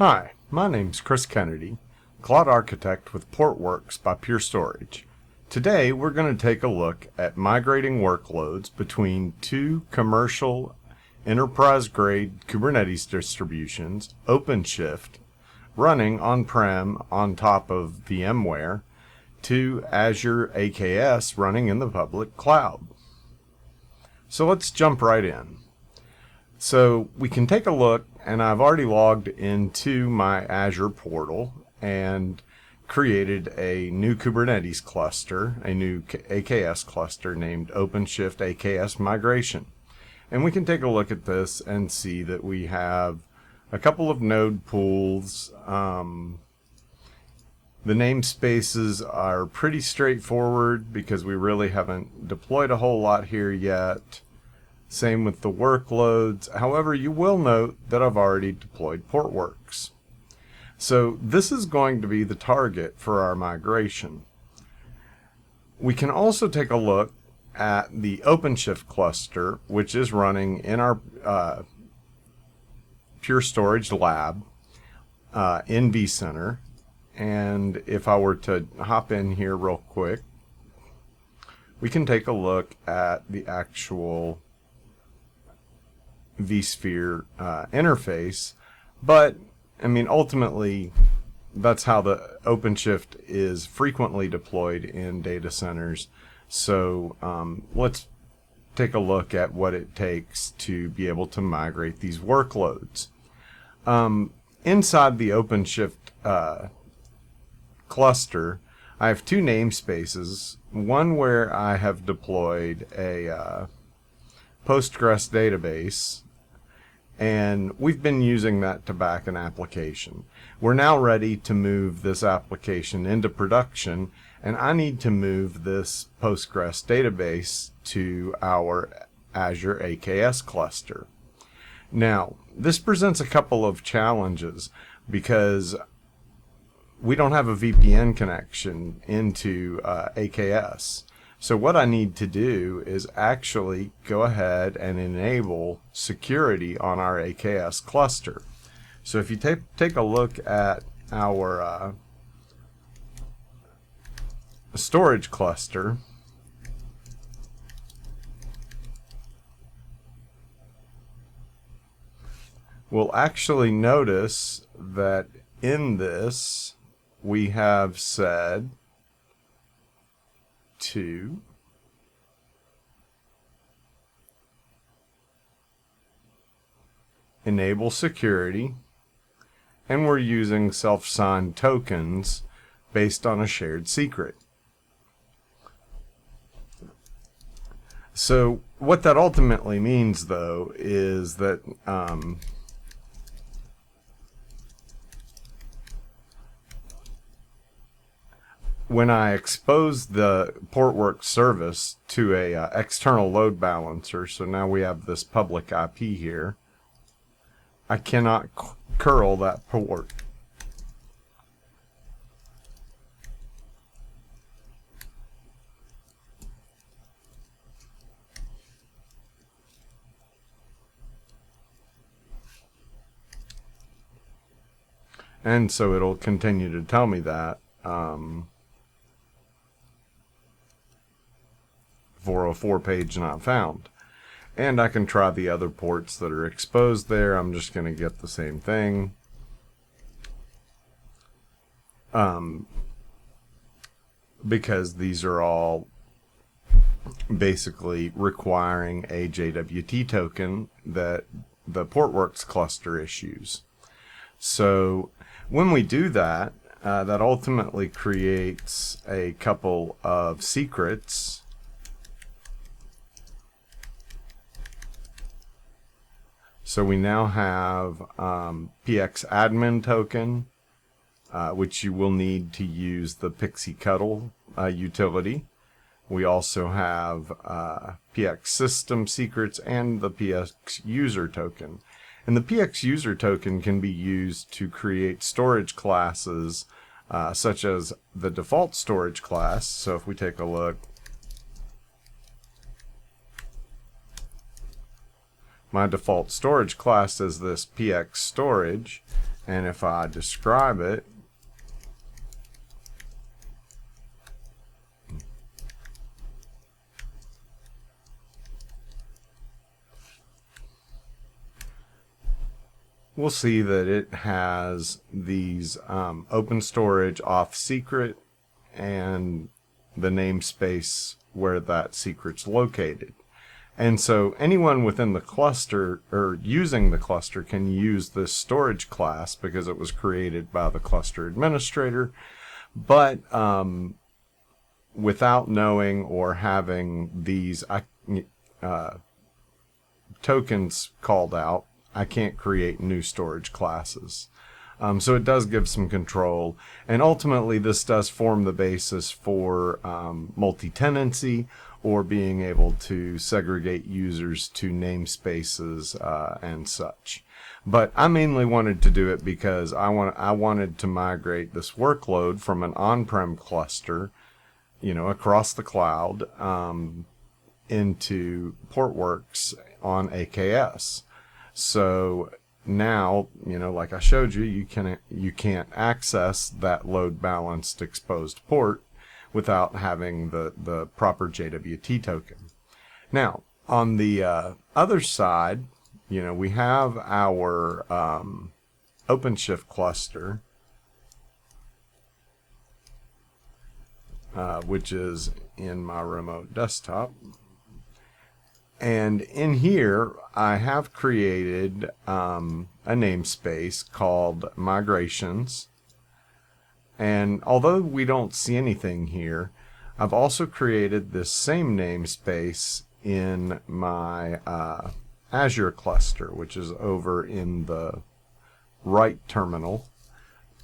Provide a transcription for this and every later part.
Hi, my name's Chris Kennedy, Cloud Architect with Portworx by Pure Storage. Today we're going to take a look at migrating workloads between two commercial enterprise-grade Kubernetes distributions, OpenShift, running on-prem on top of VMware, to Azure AKS running in the public cloud. So let's jump right in. So we can take a look, and I've already logged into my Azure portal and created a new Kubernetes cluster, a new AKS cluster named OpenShift AKS Migration. And we can take a look at this and see that we have a couple of node pools. The namespaces are pretty straightforward because we really haven't deployed a whole lot here yet. Same with the workloads. However, you will note that I've already deployed Portworx. So this is going to be the target for our migration. We can also take a look at the OpenShift cluster, which is running in our Pure Storage lab in vCenter. And if I were to hop in here real quick, we can take a look at the actual vSphere interface. But I mean, ultimately, that's how the OpenShift is frequently deployed in data centers. So let's take a look at what it takes to be able to migrate these workloads. Inside the OpenShift cluster, I have two namespaces. One where I have deployed a Postgres database, and we've been using that to back an application. We're now ready to move this application into production, and I need to move this Postgres database to our Azure AKS cluster. Now, this presents a couple of challenges because we don't have a VPN connection into AKS. So what I need to do is actually go ahead and enable security on our AKS cluster. So if you take a look at our storage cluster, we'll actually notice that in this we have said to enable security, and we're using self-signed tokens based on a shared secret. So what that ultimately means, though, is that when I expose the Portworx service to a external load balancer, so now we have this public IP here, I cannot curl that port. And so it'll continue to tell me that 404 page not found. And I can try the other ports that are exposed there. I'm just going to get the same thing. Because these are all basically requiring a JWT token that the Portworx cluster issues. So when we do that, that ultimately creates a couple of secrets. So we now have PX admin token, which you will need to use the PXYCutl utility. We also have PX system secrets and the PX user token. And the PX user token can be used to create storage classes such as the default storage class. So if we take a look, my default storage class is this PX storage, And if I describe it, we'll see that it has these open storage auth secret and the namespace where that secret's located. And so anyone within the cluster or using the cluster can use this storage class because it was created by the cluster administrator, but without knowing or having these tokens called out, I can't create new storage classes. So it does give some control, and ultimately this does form the basis for multi-tenancy or being able to segregate users to namespaces and such. But I mainly wanted to do it because I wanted to migrate this workload from an on-prem cluster, across the cloud, into Portworx on AKS. So now, like I showed you, you can't access that load balanced exposed port without having the proper JWT token. Now, on the other side, we have our OpenShift cluster, which is in my remote desktop. And in here, I have created a namespace called Migrations. And although we don't see anything here, I've also created this same namespace in my Azure cluster, which is over in the right terminal.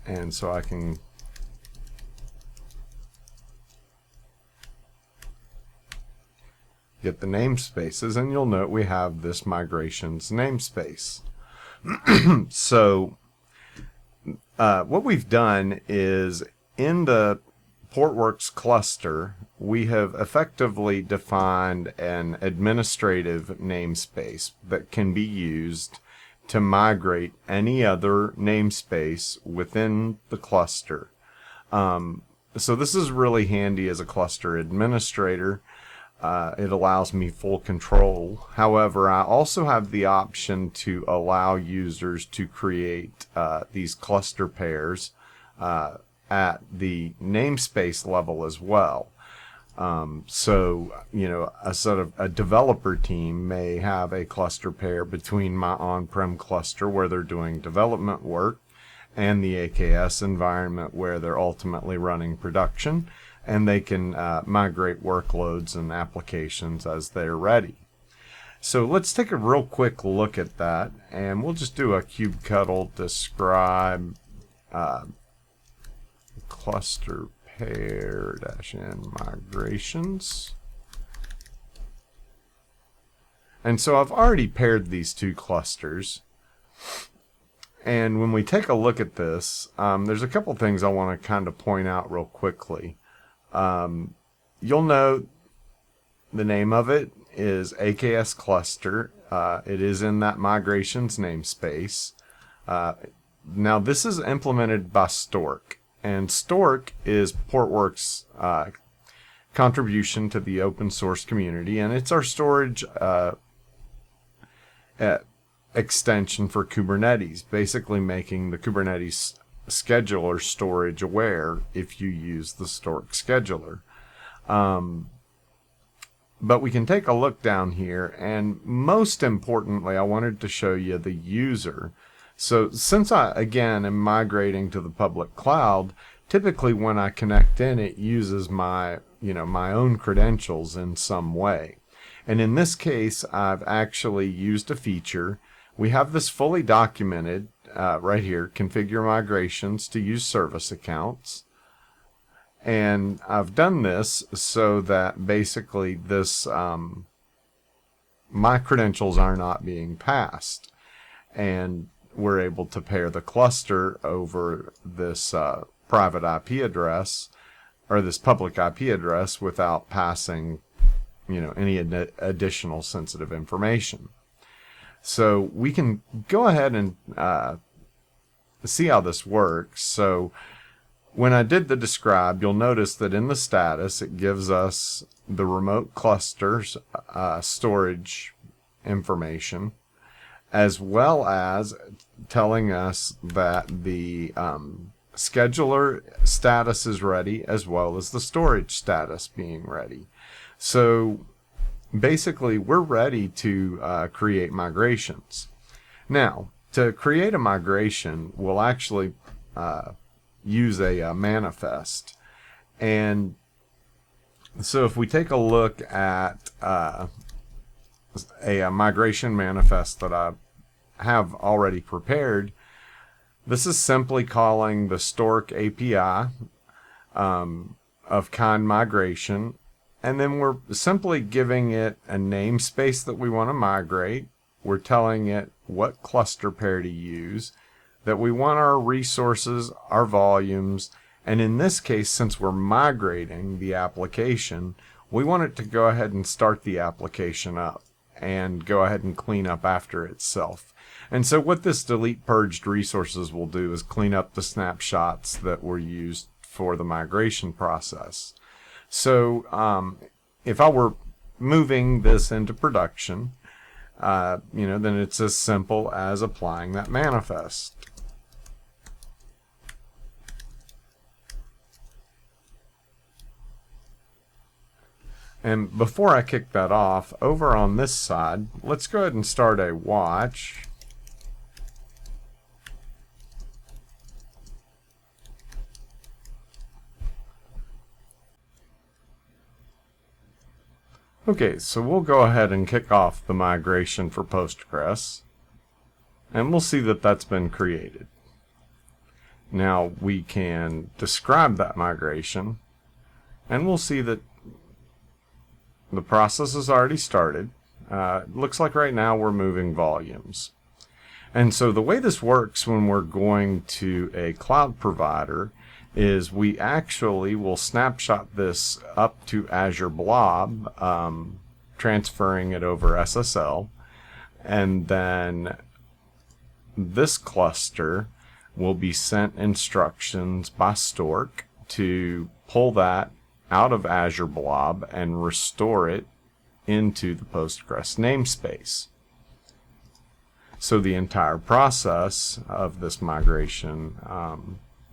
And so I can get the namespaces, and you'll note we have this migrations namespace. So what we've done is in the Portworx cluster, we have effectively defined an administrative namespace that can be used to migrate any other namespace within the cluster. So this is really handy as a cluster administrator. It allows me full control. However, I also have the option to allow users to create these cluster pairs at the namespace level as well. So, a sort of a developer team may have a cluster pair between my on-prem cluster where they're doing development work and the AKS environment where they're ultimately running production. And they can migrate workloads and applications as they're ready. So let's take a real quick look at that, and we'll just do a kubectl describe cluster pair -n migrations. And so I've already paired these two clusters. And when we take a look at this, there's a couple things I want to kind of point out real quickly. You'll note the name of it is AKS cluster. It is in that migrations namespace. Now this is implemented by Stork, and Stork is Portworx contribution to the open source community, and it's our storage extension for Kubernetes, basically making the Kubernetes scheduler storage aware if you use the Stork scheduler. But we can take a look down here, and most importantly, I wanted to show you the user. So since I, again, am migrating to the public cloud, typically when I connect in, it uses my own credentials in some way. And in this case, I've actually used a feature. We have this fully documented right here, configure migrations to use service accounts. And I've done this so that basically this my credentials are not being passed. And we're able to pair the cluster over this private IP address, or this public IP address, without passing any additional sensitive information. So we can go ahead and see how this works. So when I did the describe, you'll notice that in the status, it gives us the remote clusters storage information, as well as telling us that the scheduler status is ready, as well as the storage status being ready. So basically, we're ready to create migrations. Now, to create a migration, we'll actually use a manifest. And so if we take a look at a migration manifest that I have already prepared, this is simply calling the Stork API of kind migration, and then we're simply giving it a namespace that we want to migrate. We're telling it what cluster pair to use, that we want our resources, our volumes, and in this case, since we're migrating the application, we want it to go ahead and start the application up and go ahead and clean up after itself. And so what this delete purged resources will do is clean up the snapshots that were used for the migration process. So if I were moving this into production, then it's as simple as applying that manifest. And before I kick that off, over on this side, let's go ahead and start a watch. Okay, so we'll go ahead and kick off the migration for Postgres, and we'll see that that's been created. Now we can describe that migration, and we'll see that the process has already started. Looks like right now we're moving volumes. And so the way this works when we're going to a cloud provider is we actually will snapshot this up to Azure Blob, transferring it over SSL, and then this cluster will be sent instructions by Stork to pull that out of Azure Blob and restore it into the Postgres namespace. So the entire process of this migration,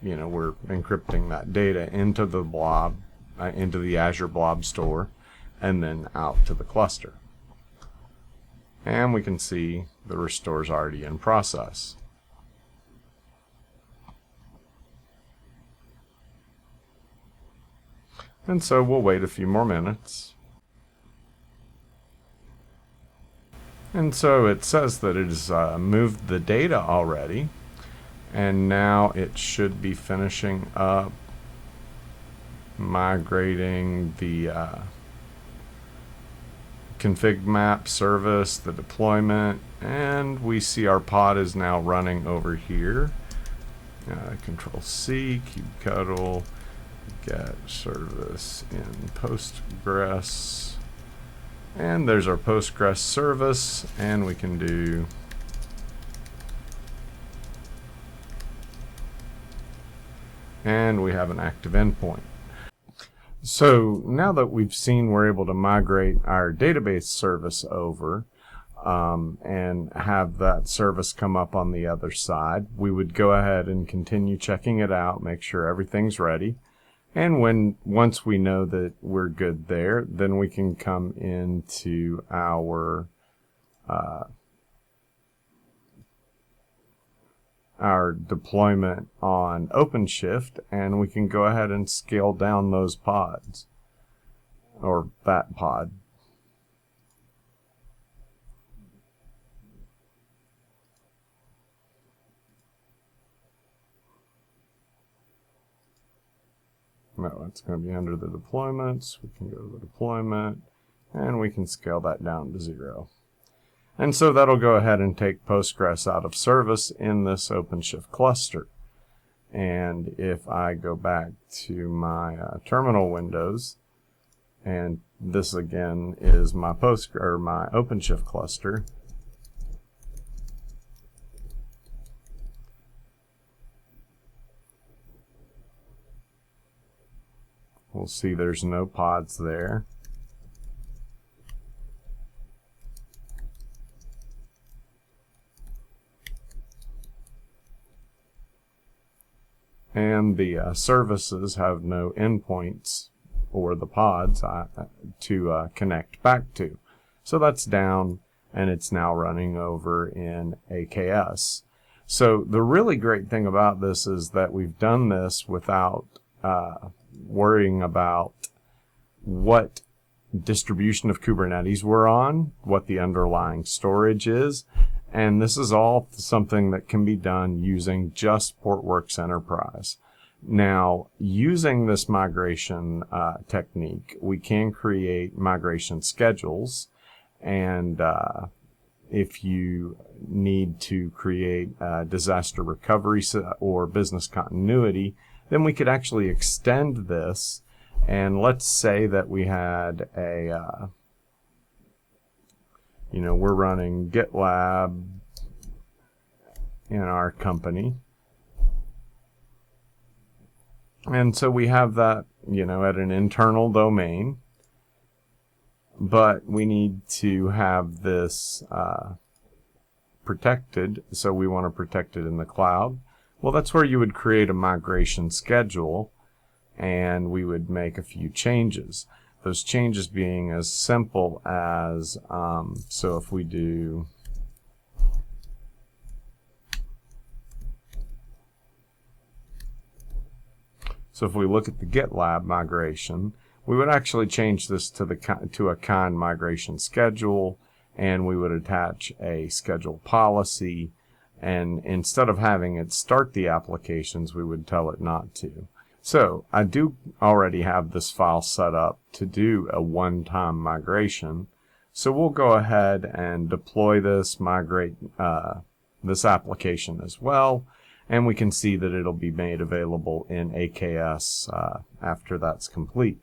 we're encrypting that data into the blob, into the Azure Blob store, and then out to the cluster. And we can see the restore is already in process. And so we'll wait a few more minutes. And so it says that it has moved the data already, and now it should be finishing up migrating the config map service, the deployment, and we see our pod is now running over here. Control C, kubectl, get service in Postgres, and there's our Postgres service, and we can do and we have an active endpoint. So now that we've seen we're able to migrate our database service over and have that service come up on the other side, we would go ahead and continue checking it out, make sure everything's ready. And once we know that we're good there, then we can come into our deployment on OpenShift, and we can go ahead and scale down those pods, or that pod. No, it's going to be under the deployments. We can go to the deployment, and we can scale that down to 0. And so that'll go ahead and take Postgres out of service in this OpenShift cluster. And if I go back to my terminal windows, and this again is my my OpenShift cluster, We'll see there's no pods there. And the services have no endpoints or the pods to connect back to. So that's down, and it's now running over in AKS. So the really great thing about this is that we've done this without worrying about what distribution of Kubernetes we're on, what the underlying storage is, and this is all something that can be done using just Portworx Enterprise. Now, using this migration technique, we can create migration schedules, and if you need to create disaster recovery or business continuity, then we could actually extend this. And let's say that we had a, we're running GitLab in our company. And so we have that, at an internal domain. But we need to have this protected, so we want to protect it in the cloud. Well, that's where you would create a migration schedule, and we would make a few changes. Those changes being as simple as, so if we do, so if we look at the GitLab migration, we would actually change this to a kind migration schedule, and we would attach a schedule policy, and instead of having it start the applications, we would tell it not to. So I do already have this file set up to do a one-time migration. So we'll go ahead and deploy this, migrate this application as well, and we can see that it'll be made available in AKS after that's complete.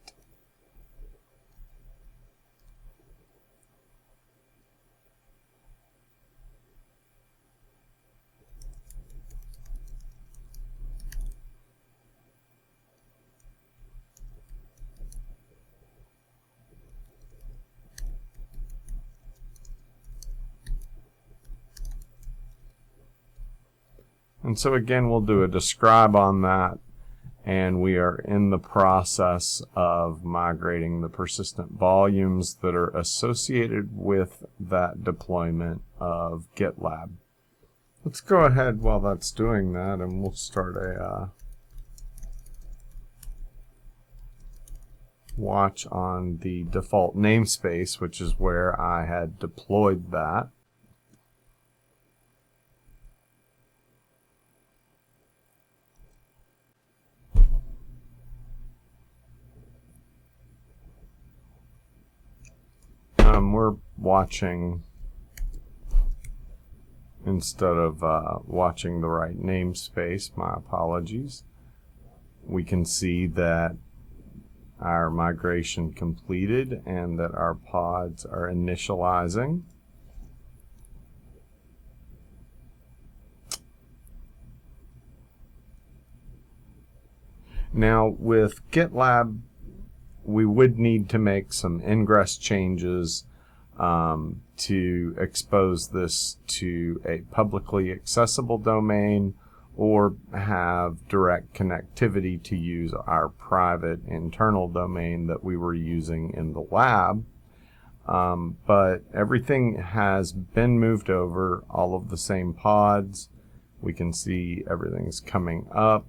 And so again, we'll do a describe on that, and we are in the process of migrating the persistent volumes that are associated with that deployment of GitLab. Let's go ahead while that's doing that, and we'll start a watch on the default namespace, which is where I had deployed that. We're watching, instead of watching the right namespace, my apologies. We can see that our migration completed and that our pods are initializing. Now with GitLab, we would need to make some ingress changes to expose this to a publicly accessible domain, or have direct connectivity to use our private internal domain that we were using in the lab. But everything has been moved over, all of the same pods. We can see everything's coming up.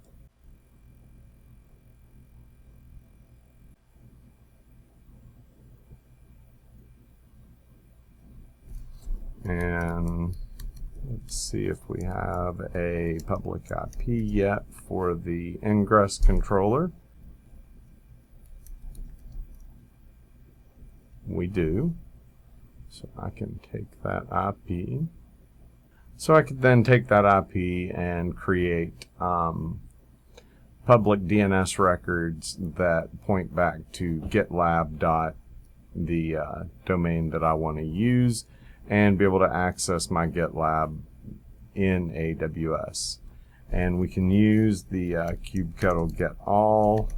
And let's see if we have a public IP yet for the ingress controller. We do. So I can take that IP. So I could then take that IP and create public DNS records that point back to GitLab the domain that I want to use, and be able to access my GitLab in AWS. And we can use the kubectl get all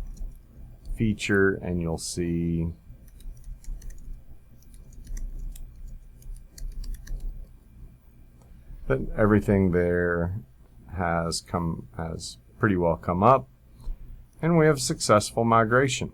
feature, and you'll see that everything there has pretty well come up, and we have successful migration.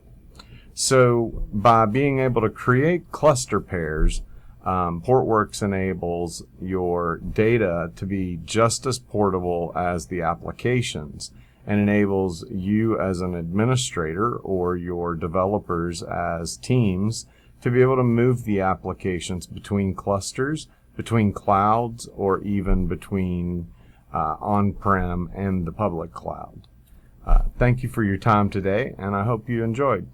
So by being able to create cluster pairs, Portworx enables your data to be just as portable as the applications, and enables you as an administrator or your developers as teams to be able to move the applications between clusters, between clouds, or even between on-prem and the public cloud. Thank you for your time today, and I hope you enjoyed.